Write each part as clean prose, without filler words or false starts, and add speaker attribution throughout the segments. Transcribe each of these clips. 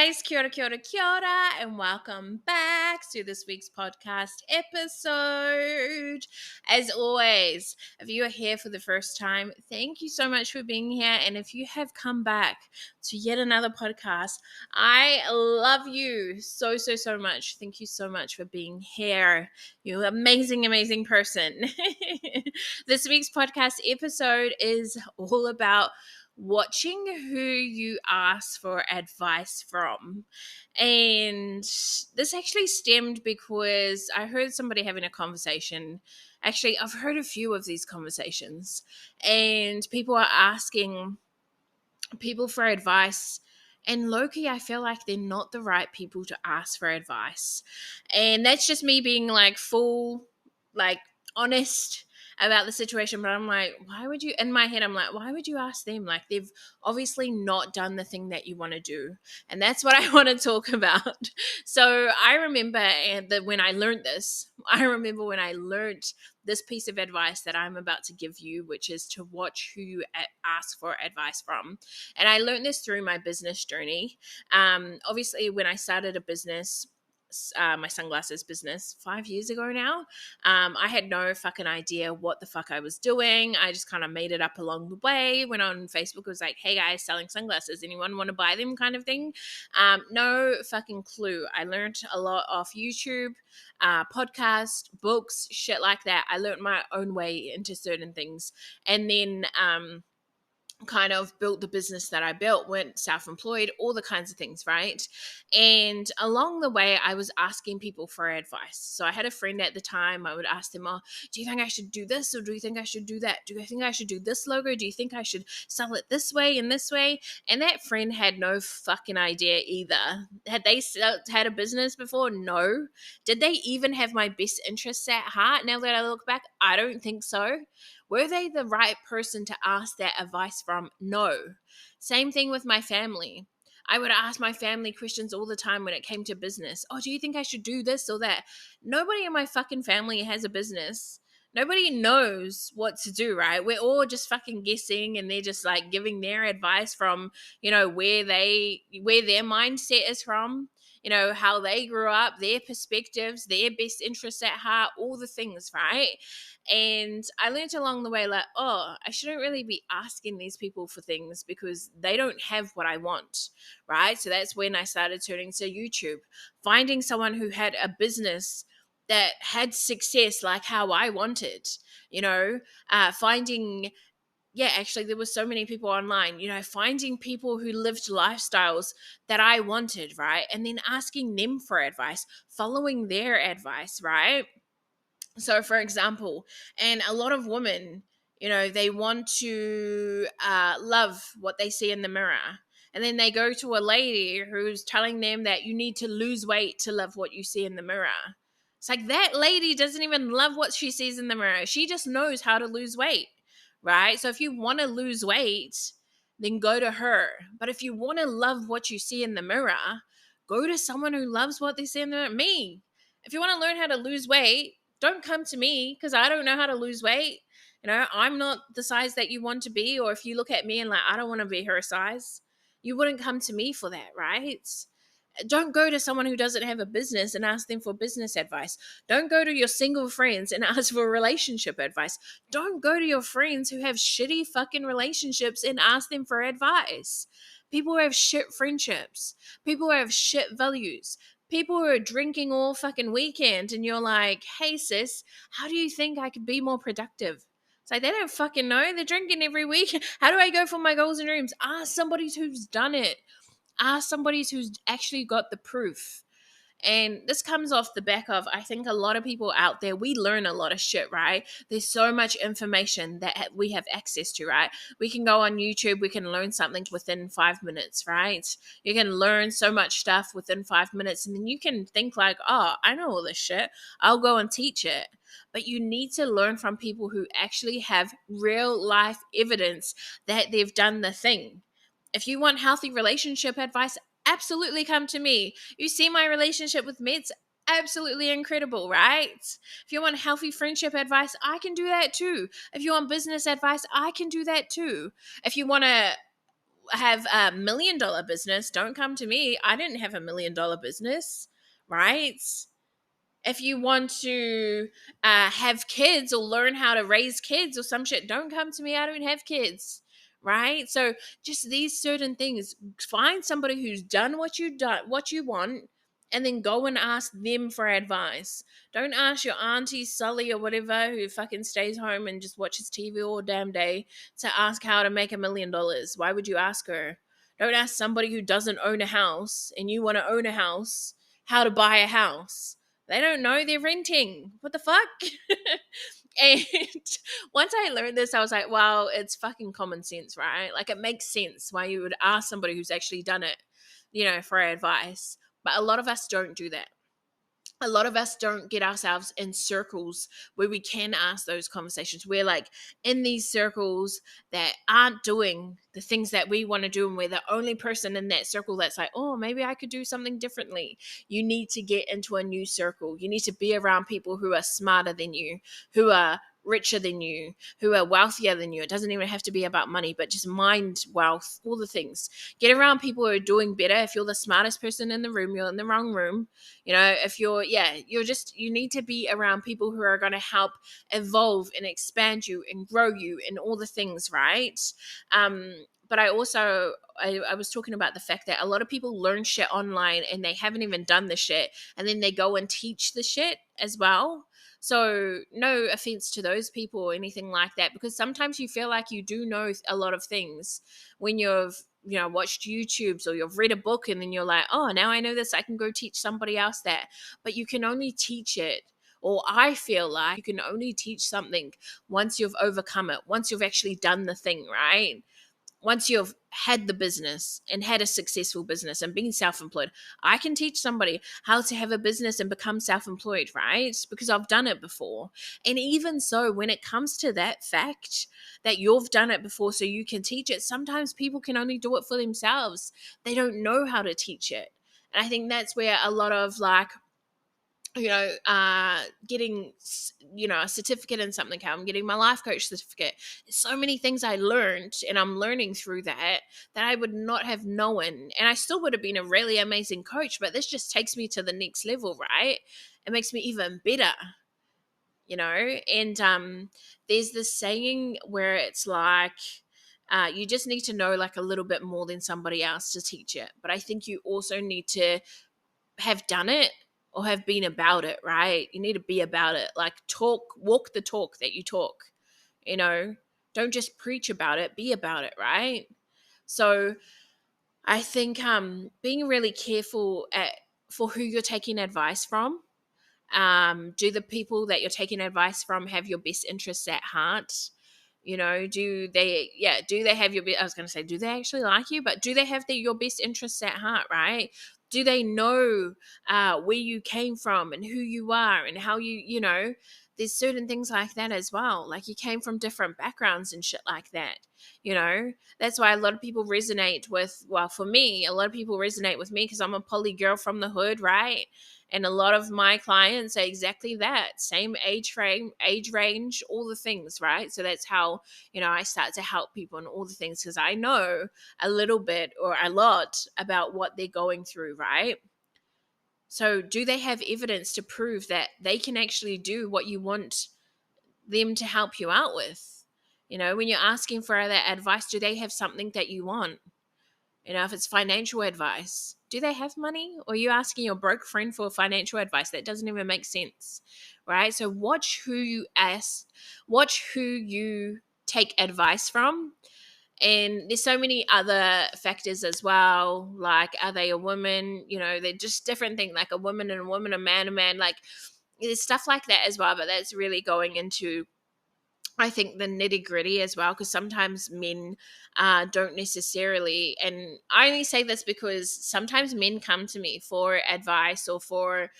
Speaker 1: guys, kia ora, and welcome back to this week's podcast episode. As always, if you are here for the first time, thank you so much for being here. And if you have come back to yet another podcast, I love you so much. Thank you so much for being here. You're an amazing person. This week's podcast episode is all about watching who you ask for advice from. And this actually stemmed because I heard somebody having a conversation. Actually, I've heard a few of these conversations, and people are asking people for advice. And low-key, I feel like they're not the right people to ask for advice. And that's just me being like full, like honest about the situation. But I'm like, why would you, in my head, I'm like, why would you ask them? Like, they've obviously not done the thing that you want to do. And that's what I want to talk about. So I remember that when I learned this, this piece of advice that I'm about to give you, which is to watch who you ask for advice from. And I learned this through my business journey. Obviously, when I started a business, my sunglasses business 5 years ago now, I had no fucking idea what the fuck I was doing. I just kind of made it up along the way. Went on Facebook, was like, hey guys, selling sunglasses, anyone want to buy them, kind of thing. No fucking clue. I learned a lot off YouTube, podcast, books, shit like that. I learned my own way into certain things. And then kind of built the business that I built, went self-employed, all the kinds of things, right? And along the way, I was asking people for advice. So I had a friend at the time. I would ask them, oh, do you think I should do this? Or do you think I should do that? Do you think I should do this logo? Do you think I should sell it this way and this way? And that friend had no fucking idea either. Had they had a business before? No. Did they even have my best interests at heart? Now that I look back, I don't think so. Were they the right person to ask that advice from? No. Same thing with my family. I would ask my family questions all the time when it came to business. Oh, do you think I should do this or that? Nobody in my fucking family has a business. Nobody knows what to do, right? We're all just fucking guessing, and they're just like giving their advice from, where their mindset is from, how they grew up, their perspectives, their best interests at heart, all the things, right? And I learned along the way, like, oh, I shouldn't really be asking these people for things because they don't have what I want, right? So that's when I started turning to YouTube, finding someone who had a business that had success like how I wanted, finding, actually, there were so many people online, finding people who lived lifestyles that I wanted, right? And then asking them for advice, following their advice, right? So, for example, and a lot of women, they want to love what they see in the mirror. And then they go to a lady who's telling them that you need to lose weight to love what you see in the mirror. It's like that lady doesn't even love what she sees in the mirror. She just knows how to lose weight, right? So if you want to lose weight, then go to her. But if you want to love what you see in the mirror, go to someone who loves what they see in the mirror. Me. If you want to learn how to lose weight, don't come to me because I don't know how to lose weight. I'm not the size that you want to be. Or if you look at me and like, I don't want to be her size, you wouldn't come to me for that, right? Don't go to someone who doesn't have a business and ask them for business advice. Don't go to your single friends and ask for relationship advice. Don't go to your friends who have shitty fucking relationships and ask them for advice. People who have shit friendships, people who have shit values, people who are drinking all fucking weekend, and you're like, hey sis, how do you think I could be more productive? It's like, they don't fucking know. They're drinking every week. How do I go for my goals and dreams? Ask somebody who's done it. Ask somebody who's actually got the proof. And this comes off the back of, I think a lot of people out there, we learn a lot of shit, right? There's so much information that we have access to, right? We can go on YouTube, we can learn something within 5 minutes, right? You can learn so much stuff within 5 minutes, and then you can think like, oh, I know all this shit. I'll go and teach it. But you need to learn from people who actually have real life evidence that they've done the thing. If you want healthy relationship advice, absolutely come to me. You see my relationship with Meds, absolutely incredible, right? If you want healthy friendship advice, I can do that too. If you want business advice, I can do that too. If you want to have a $1 million business, don't come to me. I didn't have $1 million business, right? If you want to have kids or learn how to raise kids or some shit, don't come to me. I don't have kids, right? So just these certain things. Find somebody who's done what you want, and then go and ask them for advice. Don't ask your auntie Sully or whatever who fucking stays home and just watches TV all damn day to ask how to make $1 million. Why would you ask her? Don't ask somebody who doesn't own a house and you want to own a house how to buy a house. They don't know, they're renting. What the fuck? And once I learned this, I was like, wow, it's fucking common sense, right? Like, it makes sense why you would ask somebody who's actually done it, for advice. But a lot of us don't do that. A lot of us don't get ourselves in circles where we can ask those conversations. We're like in these circles that aren't doing the things that we want to do, and we're the only person in that circle that's like, oh, maybe I could do something differently. You need to get into a new circle. You need to be around people who are smarter than you, who are richer than you, who are wealthier than you. It doesn't even have to be about money, but just mind, wealth, all the things. Get around people who are doing better. If you're the smartest person in the room, you're in the wrong room. If you need to be around people who are going to help evolve and expand you and grow you and all the things, right? But I was talking about the fact that a lot of people learn shit online and they haven't even done the shit, and then they go and teach the shit as well. So no offense to those people or anything like that, because sometimes you feel like you do know a lot of things when you've watched YouTubes or you've read a book, and then you're like, oh, now I know this, I can go teach somebody else that. But you can only teach it, or I feel like you can only teach something once you've overcome it, once you've actually done the thing, right? Once you've had the business and had a successful business and been self-employed. I can teach somebody how to have a business and become self-employed, right? Because I've done it before. And even so, when it comes to that fact that you've done it before so you can teach it, sometimes people can only do it for themselves. They don't know how to teach it. And I think that's where a lot of getting, a certificate in something. I'm getting my life coach certificate. There's so many things I learned, and I'm learning through that I would not have known. And I still would have been a really amazing coach, but this just takes me to the next level, right? It makes me even better, And there's this saying where it's like, you just need to know like a little bit more than somebody else to teach it. But I think you also need to have done it or have been about it, right? You need to be about it. Like, walk the talk that you talk, you know? Don't just preach about it, be about it, right? So I think being really careful for who you're taking advice from. Do the people that you're taking advice from have your best interests at heart? Do they have I was going to say, do they actually like you? But do they have your best interests at heart, right? Do they know where you came from and who you are and how there's certain things like that as well. Like, you came from different backgrounds and shit like that, That's why a lot of people resonate with, well, for me, a lot of people resonate with me because I'm a poly girl from the hood, right? And a lot of my clients are exactly that, same age range, all the things, right? So that's how, I start to help people and all the things, because I know a little bit or a lot about what they're going through, right? So do they have evidence to prove that they can actually do what you want them to help you out with? When you're asking for that advice, do they have something that you want? If it's financial advice, do they have money? Or are you asking your broke friend for financial advice? That doesn't even make sense, right? So watch who you ask, watch who you take advice from. And there's so many other factors as well. Like, are they a woman? They're just different things, like a woman and a woman, a man, like there's stuff like that as well. But that's really going into, I think, the nitty gritty as well, because sometimes men don't necessarily, and I only say this because sometimes men come to me for advice or for,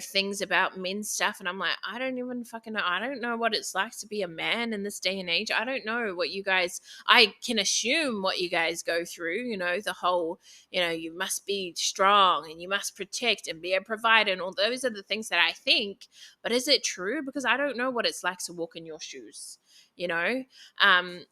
Speaker 1: things about men's stuff. And I'm like, I don't even fucking know. I don't know what it's like to be a man in this day and age. I don't know what you guys, I can assume what you guys go through, the whole, you must be strong and you must protect and be a provider. And all those are the things that I think. But is it true? Because I don't know what it's like to walk in your shoes.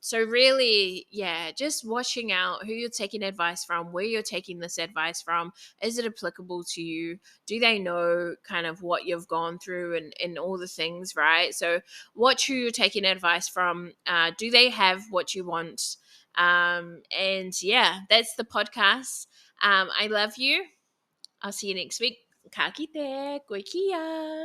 Speaker 1: So really, yeah, just watching out who you're taking advice from, where you're taking this advice from. Is it applicable to you? Do they know kind of what you've gone through and all the things, right? So watch who you're taking advice from. Do they have what you want? And yeah, that's the podcast. I love you. I'll see you next week. Ka kite, koe kia.